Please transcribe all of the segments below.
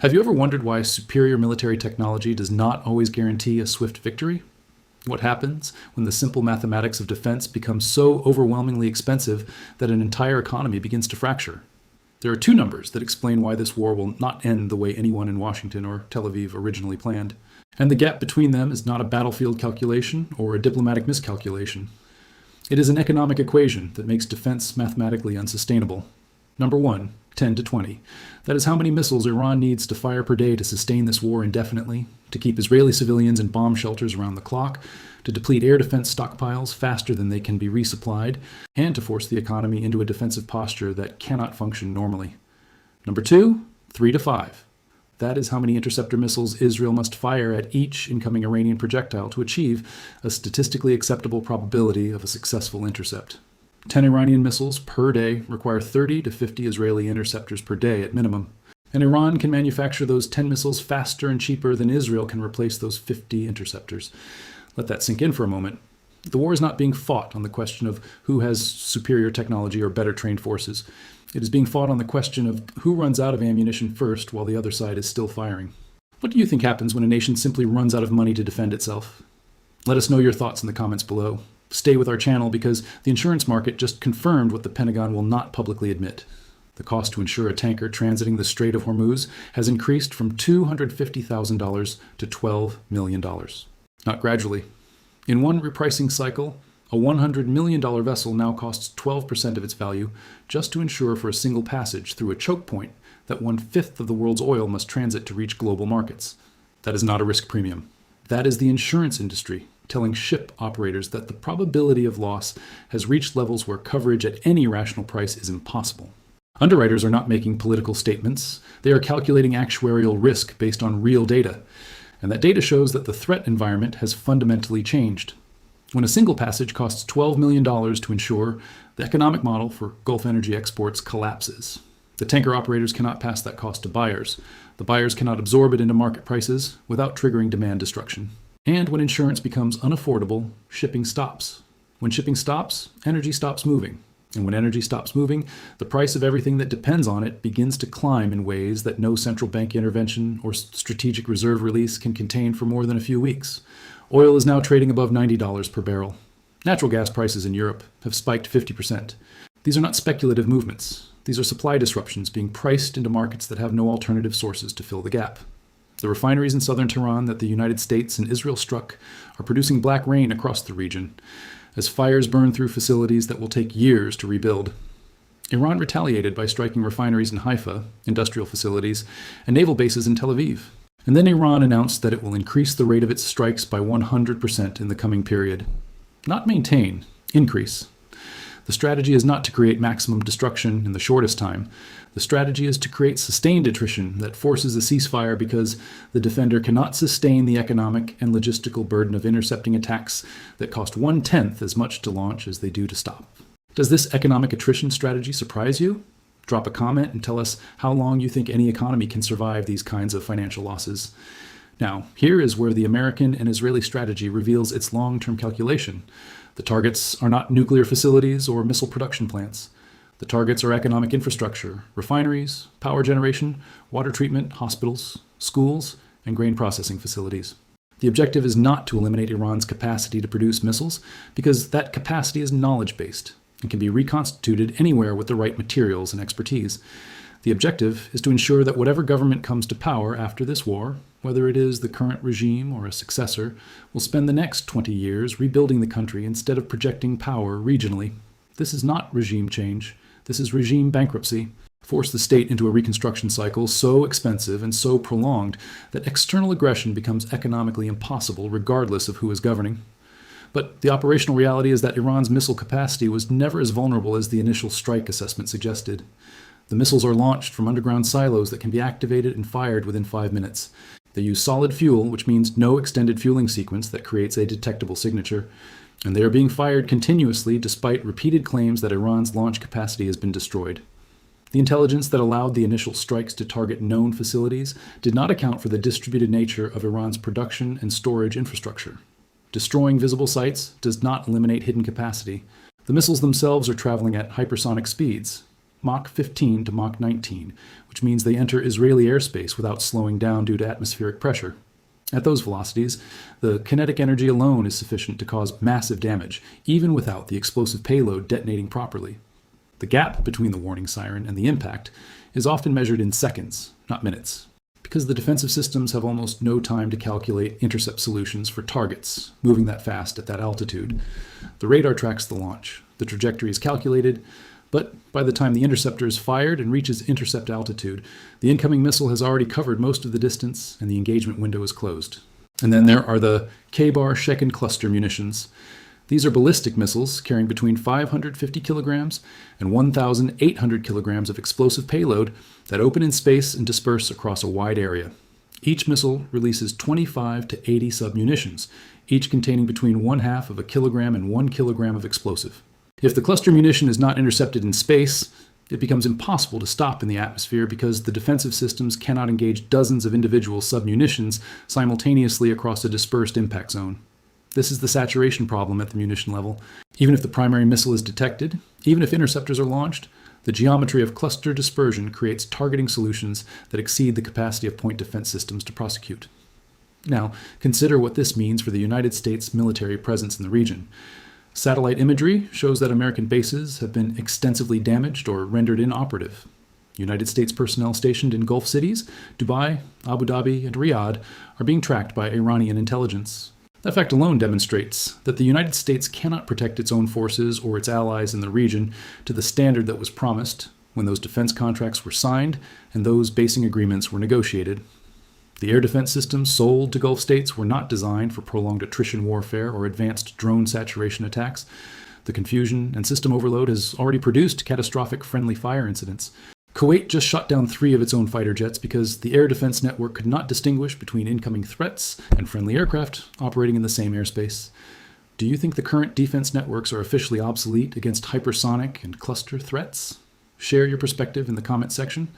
Have you ever wondered why superior military technology does not always guarantee a swift victory? What happens when the simple mathematics of defense becomes so overwhelmingly expensive that an entire economy begins to fracture? There are two numbers that explain why this war will not end the way anyone in Washington or Tel Aviv originally planned. And the gap between them is not a battlefield calculation or a diplomatic miscalculation. It is an economic equation that makes defense mathematically unsustainable. Number one, 10 to 20. That is how many missiles Iran needs to fire per day to sustain this war indefinitely, to keep Israeli civilians in bomb shelters around the clock, to deplete air defense stockpiles faster than they can be resupplied, and to force the economy into a defensive posture that cannot function normally. Number two, 3 to 5. That is how many interceptor missiles Israel must fire at each incoming Iranian projectile to achieve a statistically acceptable probability of a successful intercept. 10 Iranian missiles per day require 30 to 50 Israeli interceptors per day at minimum. And Iran can manufacture those 10 missiles faster and cheaper than Israel can replace those 50 interceptors. Let that sink in for a moment. The war is not being fought on the question of who has superior technology or better trained forces. It is being fought on the question of who runs out of ammunition first while the other side is still firing. What do you think happens when a nation simply runs out of money to defend itself? Let us know your thoughts in the comments below. Stay with our channel because the insurance market just confirmed what the Pentagon will not publicly admit. The cost to insure a tanker transiting the Strait of Hormuz has increased from $250,000 to $12 million. Not gradually. In one repricing cycle, a $100 million vessel now costs 12% of its value just to insure for a single passage through a choke point that 1/5 of the world's oil must transit to reach global markets. That is not a risk premium. That is the insurance industry telling ship operators that the probability of loss has reached levels where coverage at any rational price is impossible. Underwriters are not making political statements. They are calculating actuarial risk based on real data. And that data shows that the threat environment has fundamentally changed. When a single passage costs $12 million to insure, the economic model for Gulf energy exports collapses. The tanker operators cannot pass that cost to buyers. The buyers cannot absorb it into market prices without triggering demand destruction. And when insurance becomes unaffordable, shipping stops. When shipping stops, energy stops moving. And when energy stops moving, the price of everything that depends on it begins to climb in ways that no central bank intervention or strategic reserve release can contain for more than a few weeks. Oil is now trading above $90 per barrel. Natural gas prices in Europe have spiked 50%. These are not speculative movements. These are supply disruptions being priced into markets that have no alternative sources to fill the gap. The refineries in southern Tehran that the United States and Israel struck are producing black rain across the region, as fires burn through facilities that will take years to rebuild. Iran retaliated by striking refineries in Haifa, industrial facilities, and naval bases in Tel Aviv. And then Iran announced that it will increase the rate of its strikes by 100% in the coming period. Not maintain, increase. The strategy is not to create maximum destruction in the shortest time. The strategy is to create sustained attrition that forces a ceasefire because the defender cannot sustain the economic and logistical burden of intercepting attacks that cost 1/10 as much to launch as they do to stop. Does this economic attrition strategy surprise you? Drop a comment and tell us how long you think any economy can survive these kinds of financial losses. Now, here is where the American and Israeli strategy reveals its long-term calculation. The targets are not nuclear facilities or missile production plants. The targets are economic infrastructure, refineries, power generation, water treatment, hospitals, schools, and grain processing facilities. The objective is not to eliminate Iran's capacity to produce missiles, because that capacity is knowledge-based and can be reconstituted anywhere with the right materials and expertise. The objective is to ensure that whatever government comes to power after this war, whether it is the current regime or a successor, will spend the next 20 years rebuilding the country instead of projecting power regionally. This is not regime change. This is regime bankruptcy. Force the state into a reconstruction cycle so expensive and so prolonged that external aggression becomes economically impossible regardless of who is governing. But the operational reality is that Iran's missile capacity was never as vulnerable as the initial strike assessment suggested. The missiles are launched from underground silos that can be activated and fired within 5 minutes. They use solid fuel, which means no extended fueling sequence that creates a detectable signature. And they are being fired continuously despite repeated claims that Iran's launch capacity has been destroyed. The intelligence that allowed the initial strikes to target known facilities did not account for the distributed nature of Iran's production and storage infrastructure. Destroying visible sites does not eliminate hidden capacity. The missiles themselves are traveling at hypersonic speeds. Mach 15 to Mach 19, which means they enter Israeli airspace without slowing down due to atmospheric pressure. At those velocities, the kinetic energy alone is sufficient to cause massive damage, even without the explosive payload detonating properly. The gap between the warning siren and the impact is often measured in seconds, not minutes, because the defensive systems have almost no time to calculate intercept solutions for targets moving that fast at that altitude. The radar tracks the launch. The trajectory is calculated, but by the time the interceptor is fired and reaches intercept altitude, the incoming missile has already covered most of the distance and the engagement window is closed. And then there are the K-bar Shekin cluster munitions. These are ballistic missiles carrying between 550 kilograms and 1,800 kilograms of explosive payload that open in space and disperse across a wide area. Each missile releases 25 to 80 submunitions, each containing between 1/2 of a kilogram and 1 kilogram of explosive. If the cluster munition is not intercepted in space, it becomes impossible to stop in the atmosphere because the defensive systems cannot engage dozens of individual submunitions simultaneously across a dispersed impact zone. This is the saturation problem at the munition level. Even if the primary missile is detected, even if interceptors are launched, the geometry of cluster dispersion creates targeting solutions that exceed the capacity of point defense systems to prosecute. Now, consider what this means for the United States military presence in the region. Satellite imagery shows that American bases have been extensively damaged or rendered inoperative. United States personnel stationed in Gulf cities, Dubai, Abu Dhabi, and Riyadh are being tracked by Iranian intelligence. That fact alone demonstrates that the United States cannot protect its own forces or its allies in the region to the standard that was promised when those defense contracts were signed and those basing agreements were negotiated. The air defense systems sold to Gulf states were not designed for prolonged attrition warfare or advanced drone saturation attacks. The confusion and system overload has already produced catastrophic friendly fire incidents. Kuwait just shot down 3 of its own fighter jets because the air defense network could not distinguish between incoming threats and friendly aircraft operating in the same airspace. Do you think the current defense networks are officially obsolete against hypersonic and cluster threats? Share your perspective in the comment section.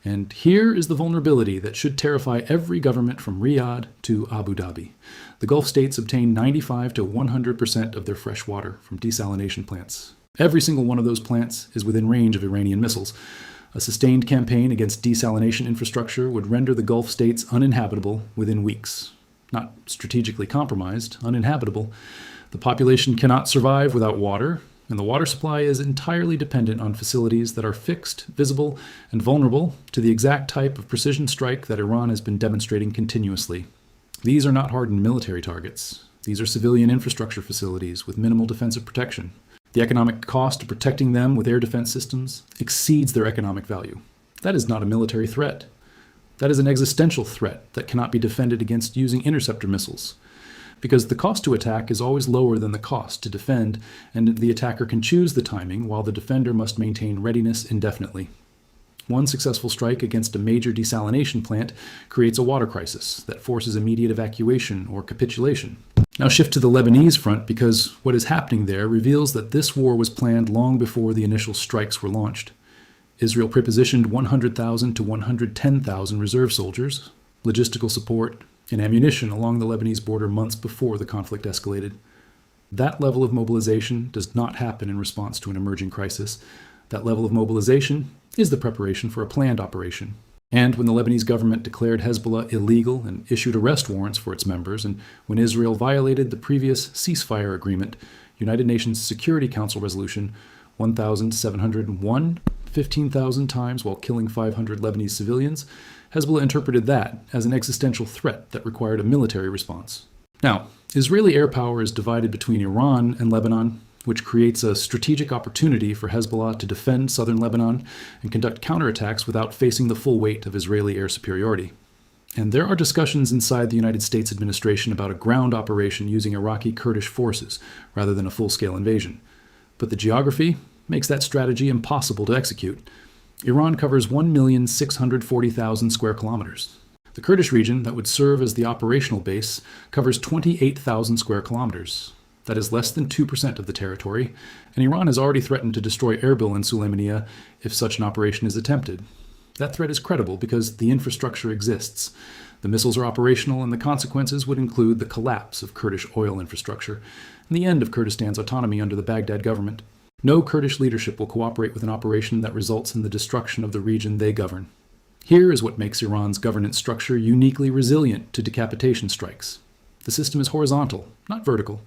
And here is the vulnerability that should terrify every government from Riyadh to Abu Dhabi. The Gulf states obtain 95 to 100% of their fresh water from desalination plants. Every single one of those plants is within range of Iranian missiles. A sustained campaign against desalination infrastructure would render the Gulf states uninhabitable within weeks. Not strategically compromised, uninhabitable. The population cannot survive without water, and the water supply is entirely dependent on facilities that are fixed, visible, and vulnerable to the exact type of precision strike that Iran has been demonstrating continuously. These are not hardened military targets. These are civilian infrastructure facilities with minimal defensive protection. The economic cost of protecting them with air defense systems exceeds their economic value. That is not a military threat. That is an existential threat that cannot be defended against using interceptor missiles. Because the cost to attack is always lower than the cost to defend, and the attacker can choose the timing while the defender must maintain readiness indefinitely. One successful strike against a major desalination plant creates a water crisis that forces immediate evacuation or capitulation. Now shift to the Lebanese front because what is happening there reveals that this war was planned long before the initial strikes were launched. Israel prepositioned 100,000 to 110,000 reserve soldiers, logistical support, and ammunition along the Lebanese border months before the conflict escalated. That level of mobilization does not happen in response to an emerging crisis. That level of mobilization is the preparation for a planned operation. And when the Lebanese government declared Hezbollah illegal and issued arrest warrants for its members, and when Israel violated the previous ceasefire agreement, United Nations Security Council Resolution 1701, 15,000 times while killing 500 Lebanese civilians, Hezbollah interpreted that as an existential threat that required a military response. Now, Israeli air power is divided between Iran and Lebanon, which creates a strategic opportunity for Hezbollah to defend southern Lebanon and conduct counterattacks without facing the full weight of Israeli air superiority. And there are discussions inside the United States administration about a ground operation using Iraqi Kurdish forces rather than a full-scale invasion. But the geography makes that strategy impossible to execute. Iran covers 1,640,000 square kilometers. The Kurdish region that would serve as the operational base covers 28,000 square kilometers. That is less than 2% of the territory, and Iran has already threatened to destroy Erbil and Sulaymaniyah if such an operation is attempted. That threat is credible because the infrastructure exists. The missiles are operational, and the consequences would include the collapse of Kurdish oil infrastructure and the end of Kurdistan's autonomy under the Baghdad government. No Kurdish leadership will cooperate with an operation that results in the destruction of the region they govern. Here is what makes Iran's governance structure uniquely resilient to decapitation strikes. The system is horizontal, not vertical.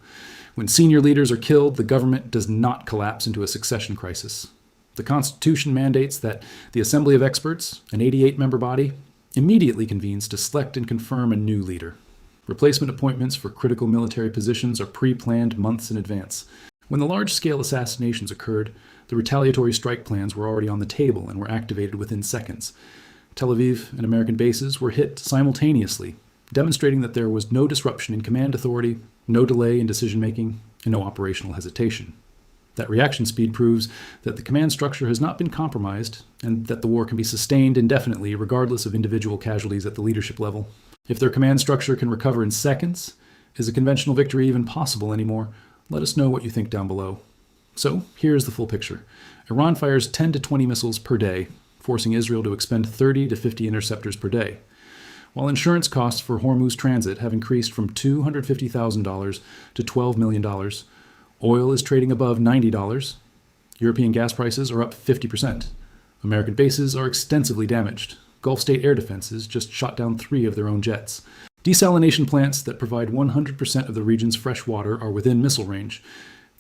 When senior leaders are killed, the government does not collapse into a succession crisis. The Constitution mandates that the Assembly of Experts, an 88-member body, immediately convenes to select and confirm a new leader. Replacement appointments for critical military positions are pre-planned months in advance. When the large-scale assassinations occurred, the retaliatory strike plans were already on the table and were activated within seconds. Tel Aviv and American bases were hit simultaneously, demonstrating that there was no disruption in command authority, no delay in decision-making, and no operational hesitation. That reaction speed proves that the command structure has not been compromised and that the war can be sustained indefinitely regardless of individual casualties at the leadership level. If their command structure can recover in seconds, is a conventional victory even possible anymore? Let us know what you think down below. So, here's the full picture. Iran fires 10 to 20 missiles per day, forcing Israel to expend 30 to 50 interceptors per day. While insurance costs for Hormuz transit have increased from $250,000 to $12 million, oil is trading above $90. European gas prices are up 50%. American bases are extensively damaged. Gulf state air defenses just shot down 3 of their own jets. Desalination plants that provide 100% of the region's fresh water are within missile range.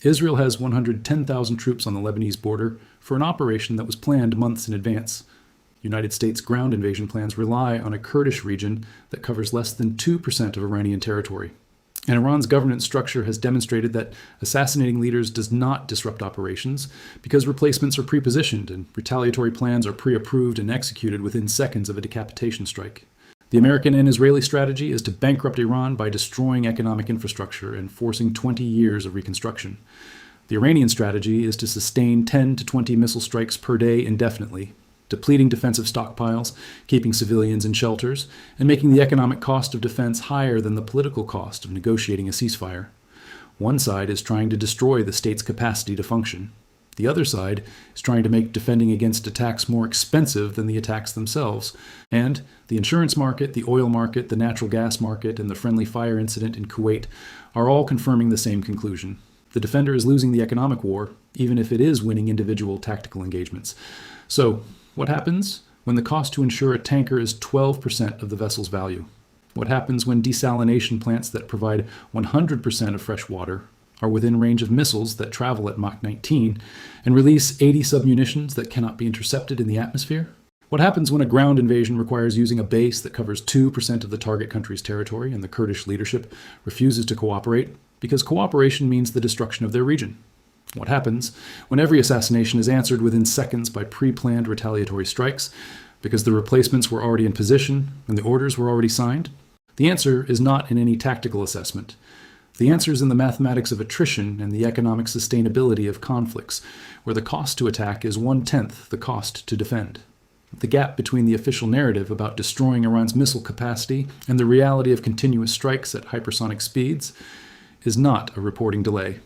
Israel has 110,000 troops on the Lebanese border for an operation that was planned months in advance. United States ground invasion plans rely on a Kurdish region that covers less than 2% of Iranian territory. And Iran's governance structure has demonstrated that assassinating leaders does not disrupt operations because replacements are pre-positioned and retaliatory plans are pre-approved and executed within seconds of a decapitation strike. The American and Israeli strategy is to bankrupt Iran by destroying economic infrastructure and forcing 20 years of reconstruction. The Iranian strategy is to sustain 10 to 20 missile strikes per day indefinitely, depleting defensive stockpiles, keeping civilians in shelters, and making the economic cost of defense higher than the political cost of negotiating a ceasefire. One side is trying to destroy the state's capacity to function. The other side is trying to make defending against attacks more expensive than the attacks themselves. And the insurance market, the oil market, the natural gas market, and the friendly fire incident in Kuwait are all confirming the same conclusion. The defender is losing the economic war, even if it is winning individual tactical engagements. So, what happens when the cost to insure a tanker is 12% of the vessel's value? What happens when desalination plants that provide 100% of fresh water are within range of missiles that travel at Mach 19 and release 80 submunitions that cannot be intercepted in the atmosphere? What happens when a ground invasion requires using a base that covers 2% of the target country's territory and the Kurdish leadership refuses to cooperate because cooperation means the destruction of their region? What happens when every assassination is answered within seconds by pre-planned retaliatory strikes because the replacements were already in position and the orders were already signed? The answer is not in any tactical assessment. The answer is in the mathematics of attrition and the economic sustainability of conflicts, where the cost to attack is 1/10 the cost to defend. The gap between the official narrative about destroying Iran's missile capacity and the reality of continuous strikes at hypersonic speeds is not a reporting delay.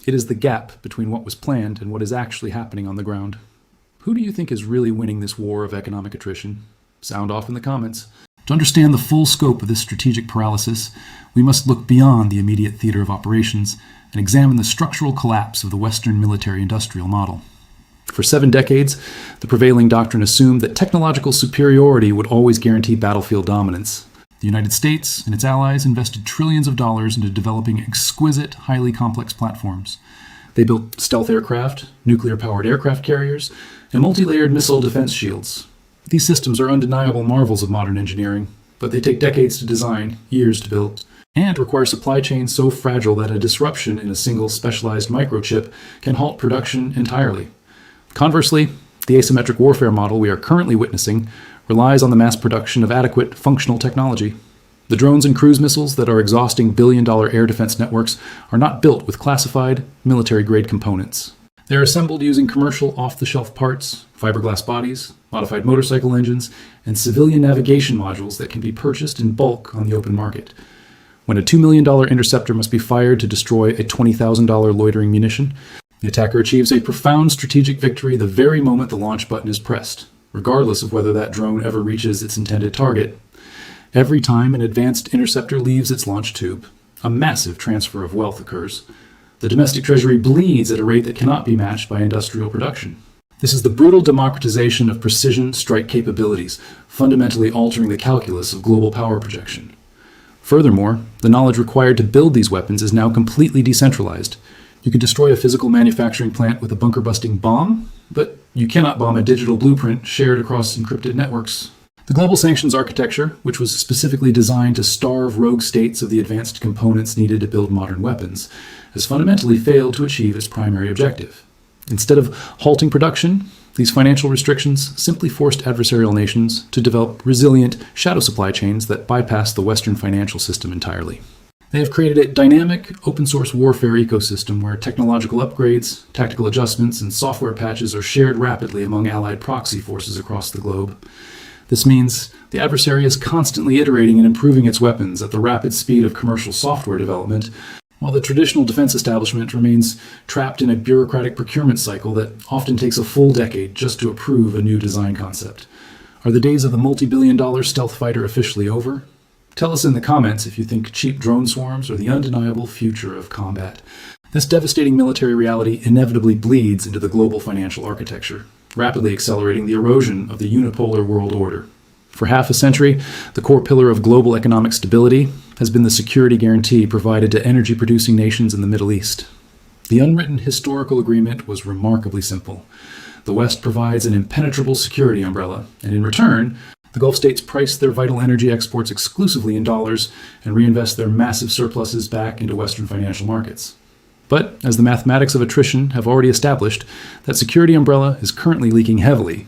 It is the gap between what was planned and what is actually happening on the ground. Who do you think is really winning this war of economic attrition? Sound off in the comments. To understand the full scope of this strategic paralysis, we must look beyond the immediate theater of operations and examine the structural collapse of the Western military-industrial model. For 7 decades, the prevailing doctrine assumed that technological superiority would always guarantee battlefield dominance. The United States and its allies invested trillions of dollars into developing exquisite, highly complex platforms. They built stealth aircraft, nuclear-powered aircraft carriers, and multi-layered missile defense shields. These systems are undeniable marvels of modern engineering, but they take decades to design, years to build, and require supply chains so fragile that a disruption in a single specialized microchip can halt production entirely. Conversely, the asymmetric warfare model we are currently witnessing relies on the mass production of adequate, functional technology. The drones and cruise missiles that are exhausting billion-dollar air defense networks are not built with classified, military-grade components. They are assembled using commercial off-the-shelf parts, fiberglass bodies, modified motorcycle engines, and civilian navigation modules that can be purchased in bulk on the open market. When a $2 million interceptor must be fired to destroy a $20,000 loitering munition, the attacker achieves a profound strategic victory the very moment the launch button is pressed, regardless of whether that drone ever reaches its intended target. Every time an advanced interceptor leaves its launch tube, a massive transfer of wealth occurs. The domestic treasury bleeds at a rate that cannot be matched by industrial production. This is the brutal democratization of precision strike capabilities, fundamentally altering the calculus of global power projection. Furthermore, the knowledge required to build these weapons is now completely decentralized. You can destroy a physical manufacturing plant with a bunker-busting bomb, but you cannot bomb a digital blueprint shared across encrypted networks. The global sanctions architecture, which was specifically designed to starve rogue states of the advanced components needed to build modern weapons, has fundamentally failed to achieve its primary objective. Instead of halting production, these financial restrictions simply forced adversarial nations to develop resilient shadow supply chains that bypass the Western financial system entirely. They have created a dynamic, open-source warfare ecosystem where technological upgrades, tactical adjustments, and software patches are shared rapidly among allied proxy forces across the globe. This means the adversary is constantly iterating and improving its weapons at the rapid speed of commercial software development, while the traditional defense establishment remains trapped in a bureaucratic procurement cycle that often takes a full decade just to approve a new design concept. Are the days of the multi-billion-dollar stealth fighter officially over? Tell us in the comments if you think cheap drone swarms are the undeniable future of combat. This devastating military reality inevitably bleeds into the global financial architecture, rapidly accelerating the erosion of the unipolar world order. For half a century, the core pillar of global economic stability has been the security guarantee provided to energy-producing nations in the Middle East. The unwritten historical agreement was remarkably simple. The West provides an impenetrable security umbrella, and in return, the Gulf states price their vital energy exports exclusively in dollars and reinvest their massive surpluses back into Western financial markets. But, as the mathematics of attrition have already established, that security umbrella is currently leaking heavily.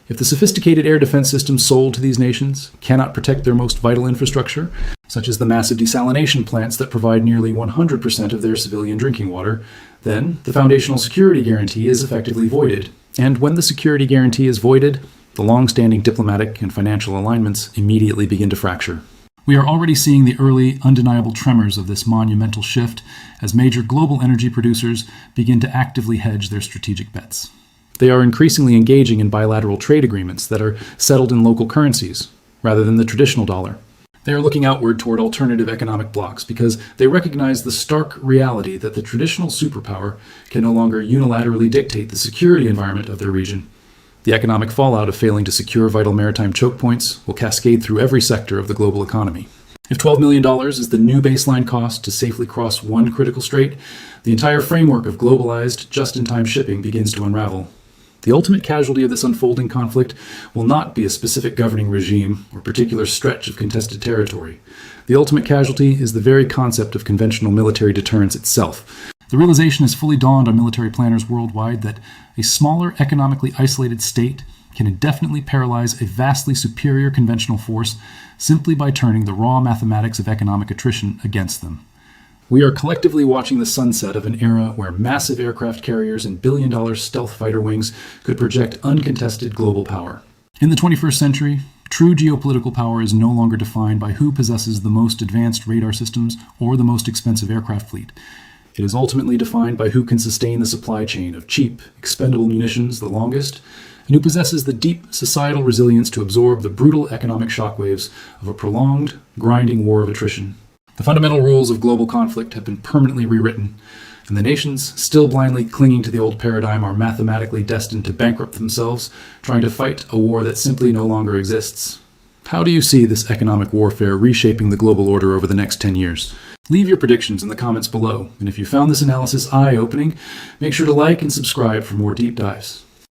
If the sophisticated air defense systems sold to these nations cannot protect their most vital infrastructure, such as the massive desalination plants that provide nearly 100% of their civilian drinking water, then the foundational security guarantee is effectively voided. And when the security guarantee is voided, the long-standing diplomatic and financial alignments immediately begin to fracture. We are already seeing the early, undeniable tremors of this monumental shift as major global energy producers begin to actively hedge their strategic bets. They are increasingly engaging in bilateral trade agreements that are settled in local currencies, rather than the traditional dollar. They are looking outward toward alternative economic blocs because they recognize the stark reality that the traditional superpower can no longer unilaterally dictate the security environment of their region. The economic fallout of failing to secure vital maritime choke points will cascade through every sector of the global economy. If $12 million is the new baseline cost to safely cross one critical strait, the entire framework of globalized, just-in-time shipping begins to unravel. The ultimate casualty of this unfolding conflict will not be a specific governing regime or particular stretch of contested territory. The ultimate casualty is the very concept of conventional military deterrence itself. The realization has fully dawned on military planners worldwide that a smaller, economically isolated state can indefinitely paralyze a vastly superior conventional force simply by turning the raw mathematics of economic attrition against them. We are collectively watching the sunset of an era where massive aircraft carriers and billion-dollar stealth fighter wings could project uncontested global power. In the 21st century, true geopolitical power is no longer defined by who possesses the most advanced radar systems or the most expensive aircraft fleet. It is ultimately defined by who can sustain the supply chain of cheap, expendable munitions the longest, and who possesses the deep societal resilience to absorb the brutal economic shockwaves of a prolonged, grinding war of attrition. The fundamental rules of global conflict have been permanently rewritten, and the nations still blindly clinging to the old paradigm are mathematically destined to bankrupt themselves, trying to fight a war that simply no longer exists. How do you see this economic warfare reshaping the global order over the next 10 years? Leave your predictions in the comments below, and if you found this analysis eye-opening, make sure to like and subscribe for more deep dives.